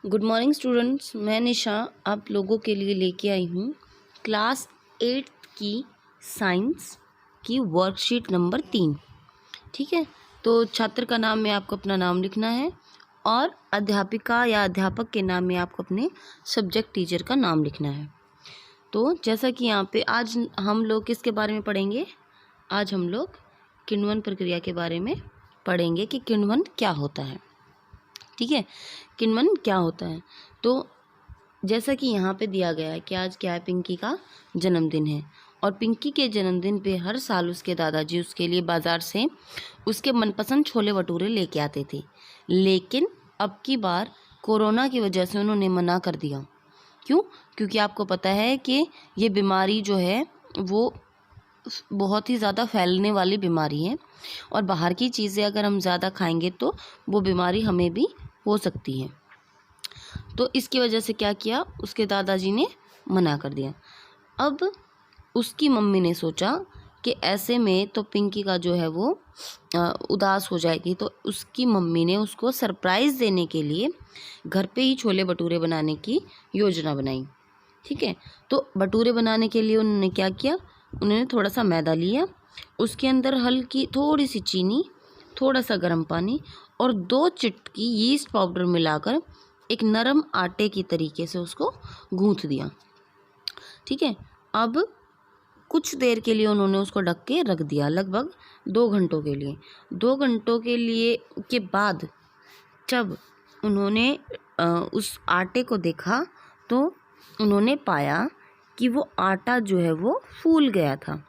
Good morning students, मैं निशा आप लोगों के लिए लेके आई हूँ क्लास 8 की साइंस की वर्कशीट नंबर 3। ठीक है, तो छात्र का नाम में आपको अपना नाम लिखना है और अध्यापिका या अध्यापक के नाम में आपको अपने सब्जेक्ट टीचर का नाम लिखना है। तो जैसा कि यहाँ पे आज हम लोग किसके बारे में पढ़ेंगे, आज हम लोग किण्वन प्रक्रिया के बारे में पढ़ेंगे कि किण्वन क्या होता है। ठीक है, किण्वन क्या होता है। तो जैसा कि यहाँ पे दिया गया है कि आज क्या है, पिंकी का जन्मदिन है और पिंकी के जन्मदिन पे हर साल उसके दादाजी उसके लिए बाज़ार से उसके मनपसंद छोले भटूरे लेके आते थे, लेकिन अब की बार कोरोना की वजह से उन्होंने मना कर दिया। क्यों? क्योंकि आपको पता है कि ये बीमारी जो है वो बहुत ही ज़्यादा फैलने वाली बीमारी है और बाहर की चीज़ें अगर हम ज़्यादा खाएंगे तो वो बीमारी हमें भी हो सकती है। तो इसकी वजह से क्या किया, उसके दादाजी ने मना कर दिया। अब उसकी मम्मी ने सोचा कि ऐसे में तो पिंकी का जो है वो उदास हो जाएगी, तो उसकी मम्मी ने उसको सरप्राइज़ देने के लिए घर पे ही छोले भटूरे बनाने की योजना बनाई। ठीक है, तो भटूरे बनाने के लिए उन्होंने क्या किया, उन्होंने थोड़ा सा मैदा लिया, उसके अंदर हल्की थोड़ी सी चीनी, थोड़ा सा गर्म पानी और 2 चुटकी यीस्ट पाउडर मिलाकर एक नरम आटे की तरीके से उसको गूंथ दिया। ठीक है, अब कुछ देर के लिए उन्होंने उसको ढक के रख दिया, लगभग 2 घंटों के लिए। 2 घंटों के लिए के बाद जब उन्होंने उस आटे को देखा तो उन्होंने पाया कि वो आटा जो है वो फूल गया था।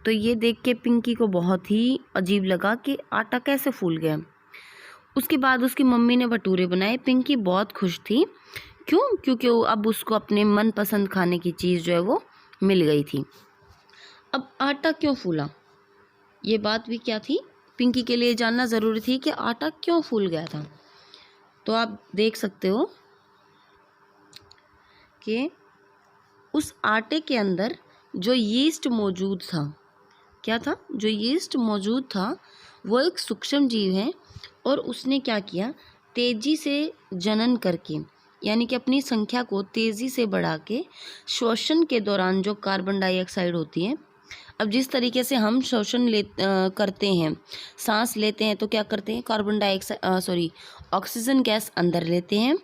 तो ये देख के पिंकी को बहुत ही अजीब लगा कि आटा कैसे फूल गया। उसके बाद उसकी मम्मी ने भटूरे बनाए। पिंकी बहुत खुश थी। क्यों? क्योंकि अब उसको अपने मनपसंद खाने की चीज़ जो है वो मिल गई थी। अब आटा क्यों फूला, ये बात भी क्या थी, पिंकी के लिए जानना ज़रूरी थी कि आटा क्यों फूल गया था। तो आप देख सकते हो कि उस आटे के अंदर जो यीस्ट मौजूद था, क्या था, जो यीस्ट मौजूद था वो एक सूक्ष्म जीव है और उसने क्या किया, तेज़ी से जनन करके यानी कि अपनी संख्या को तेज़ी से बढ़ा के श्वसन के दौरान जो कार्बन डाइऑक्साइड होती है, अब जिस तरीके से हम श्वसन करते हैं, सांस लेते हैं तो क्या करते हैं, कार्बन डाइऑक्साइड ऑक्सीजन गैस अंदर लेते हैं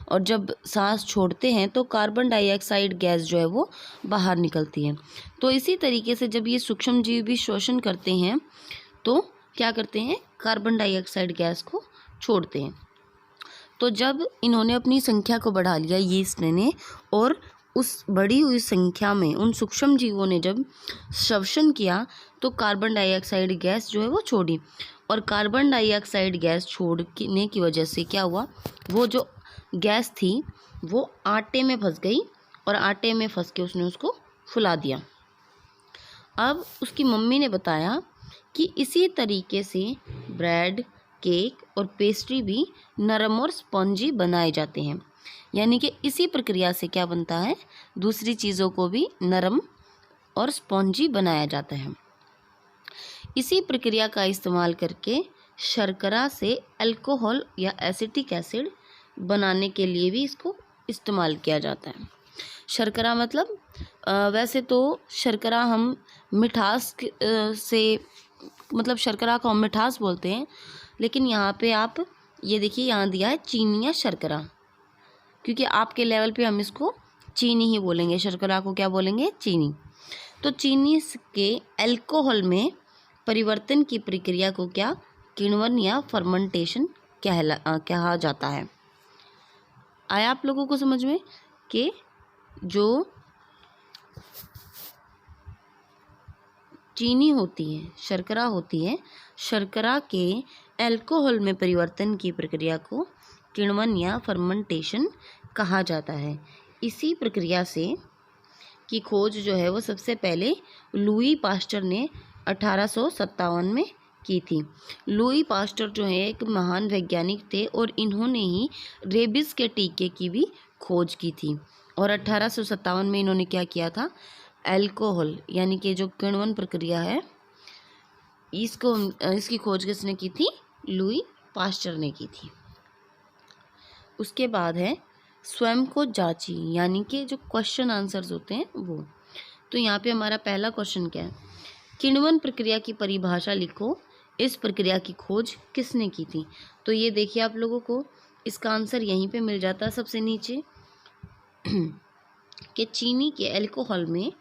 और जब सांस छोड़ते हैं तो कार्बन डाइऑक्साइड गैस जो है वो बाहर निकलती है। तो इसी तरीके से जब ये सूक्ष्म जीव भी श्वसन करते हैं तो क्या करते हैं, कार्बन डाइऑक्साइड गैस को छोड़ते हैं। तो जब इन्होंने अपनी संख्या को बढ़ा लिया यीस्ट ने, और उस बढ़ी हुई संख्या में उन सूक्ष्म जीवों ने जब श्वसन किया तो कार्बन डाइऑक्साइड गैस जो है वो छोड़ी, और कार्बन डाइऑक्साइड गैस छोड़ने की वजह से क्या हुआ, वो जो गैस थी वो आटे में फंस गई और आटे में फंस के उसने उसको फुला दिया। अब उसकी मम्मी ने बताया कि इसी तरीके से ब्रेड, केक और पेस्ट्री भी नरम और स्पॉन्जी बनाए जाते हैं। यानी कि इसी प्रक्रिया से क्या बनता है, दूसरी चीज़ों को भी नरम और स्पॉन्जी बनाया जाता है। इसी प्रक्रिया का इस्तेमाल करके शर्करा से अल्कोहल या एसिटिक एसिड बनाने के लिए भी इसको इस्तेमाल किया जाता है। शर्करा मतलब वैसे तो शर्करा हम मिठास से मतलब शर्करा को हम मिठास बोलते हैं, लेकिन यहाँ पे आप ये देखिए, यहाँ दिया है चीनी या शर्करा, क्योंकि आपके लेवल पे हम इसको चीनी ही बोलेंगे, शर्करा को क्या बोलेंगे, चीनी। तो चीनी के अल्कोहल में परिवर्तन की प्रक्रिया को क्या, किण्वन या फर्मेंटेशन कहा जाता है। आया आप लोगों को समझ में कि जो चीनी होती है, शर्करा होती है, शर्करा के अल्कोहल में परिवर्तन की प्रक्रिया को किण्वन या फर्मेंटेशन कहा जाता है। इसी प्रक्रिया से की खोज जो है वो सबसे पहले लुई पास्चर ने 1857 में की थी। लुई पास्चर जो है एक महान वैज्ञानिक थे और इन्होंने ही रेबीज के टीके की भी खोज की थी। और 1857 में इन्होंने क्या किया था, अल्कोहल यानी कि जो किण्वन प्रक्रिया है इसकी खोज किसने की थी, लुई पास्चर ने की थी। उसके बाद है स्वयं को जांचिए, यानी कि जो क्वेश्चन आंसर्स होते हैं वो। तो यहाँ पे हमारा पहला क्वेश्चन क्या है, किण्वन प्रक्रिया की परिभाषा लिखो, इस प्रक्रिया की खोज किसने की थी। तो ये देखिए आप लोगों को इसका आंसर यहीं पे मिल जाता है सबसे नीचे कि चीनी के अल्कोहल में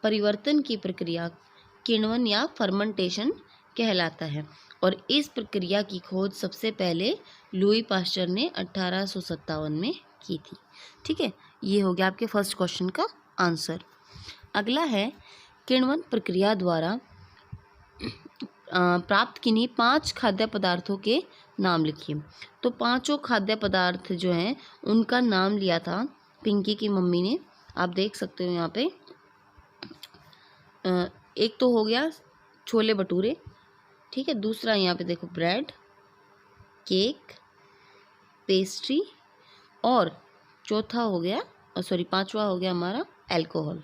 परिवर्तन की प्रक्रिया किण्वन या फर्मेंटेशन कहलाता है, और इस प्रक्रिया की खोज सबसे पहले लुई पास्चर ने 1857 में की थी। ठीक है, ये हो गया आपके फर्स्ट क्वेश्चन का आंसर। अगला है, किण्वन प्रक्रिया द्वारा प्राप्त किन्हीं 5 खाद्य पदार्थों के नाम लिखिए। तो पांचों खाद्य पदार्थ जो हैं उनका नाम लिया था पिंकी की मम्मी ने, आप देख सकते हो यहाँ पे। एक तो हो गया छोले भटूरे, ठीक है, दूसरा यहाँ पे देखो ब्रेड, केक, पेस्ट्री, और चौथा हो गया पांचवा हो गया हमारा अल्कोहल।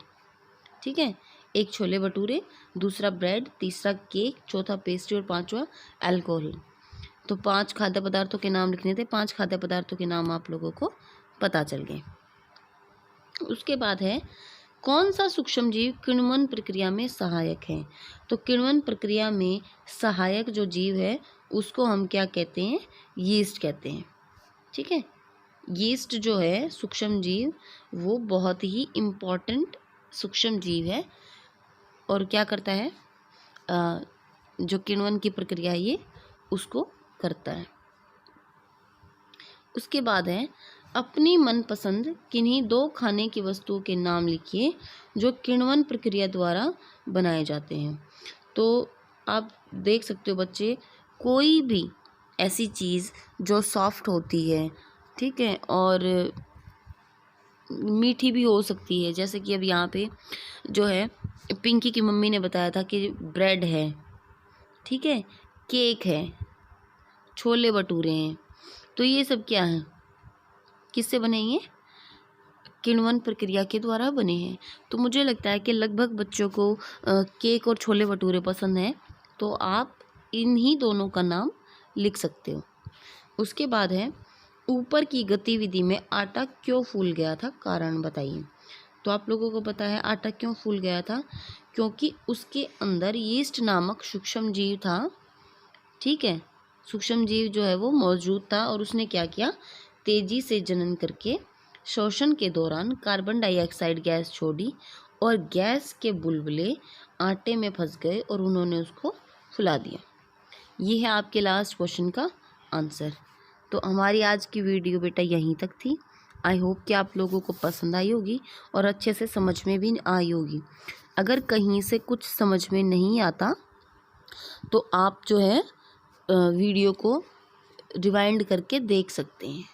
ठीक है, एक छोले भटूरे, दूसरा ब्रेड, तीसरा केक, चौथा पेस्ट्री और पांचवा अल्कोहल। तो 5 खाद्य पदार्थों के नाम लिखने थे, 5 खाद्य पदार्थों के नाम आप लोगों को पता चल गए। उसके बाद है, कौन सा सूक्ष्म जीव किण्वन प्रक्रिया में सहायक है। तो किण्वन प्रक्रिया में सहायक जो जीव है उसको हम क्या कहते हैं, यीस्ट कहते हैं। ठीक है, यीस्ट जो है सूक्ष्म जीव, वो बहुत ही इम्पॉर्टेंट सूक्ष्म जीव है, और क्या करता है, जो किण्वन की प्रक्रिया है ये उसको करता है। उसके बाद है, अपनी मनपसंद किन्हीं 2 खाने की वस्तुओं के नाम लिखिए जो किण्वन प्रक्रिया द्वारा बनाए जाते हैं। तो आप देख सकते हो बच्चे, कोई भी ऐसी चीज़ जो सॉफ्ट होती है, ठीक है, और मीठी भी हो सकती है, जैसे कि अब यहाँ पे जो है पिंकी की मम्मी ने बताया था कि ब्रेड है, ठीक है, केक है, छोले भटूरे हैं, तो ये सब क्या है, किससे बने हैं, किण्वन प्रक्रिया के द्वारा बने हैं। तो मुझे लगता है कि लगभग बच्चों को केक और छोले भटूरे पसंद हैं, तो आप इन्हीं दोनों का नाम लिख सकते हो। उसके बाद है, ऊपर की गतिविधि में आटा क्यों फूल गया था, कारण बताइए। तो आप लोगों को पता है आटा क्यों फूल गया था, क्योंकि उसके अंदर यीस्ट नामक सूक्ष्म जीव था। ठीक है, सूक्ष्म जीव जो है वो मौजूद था, और उसने क्या किया, तेजी से जनन करके शोषण के दौरान कार्बन डाइऑक्साइड गैस छोड़ी, और गैस के बुलबुले आटे में फंस गए और उन्होंने उसको फुला दिया। ये है आपके लास्ट क्वेश्चन का आंसर। तो हमारी आज की वीडियो बेटा यहीं तक थी। आई होप कि आप लोगों को पसंद आई होगी और अच्छे से समझ में भी आई होगी। अगर कहीं से कुछ समझ में नहीं आता तो आप जो है वीडियो को रिवाइंड करके देख सकते हैं।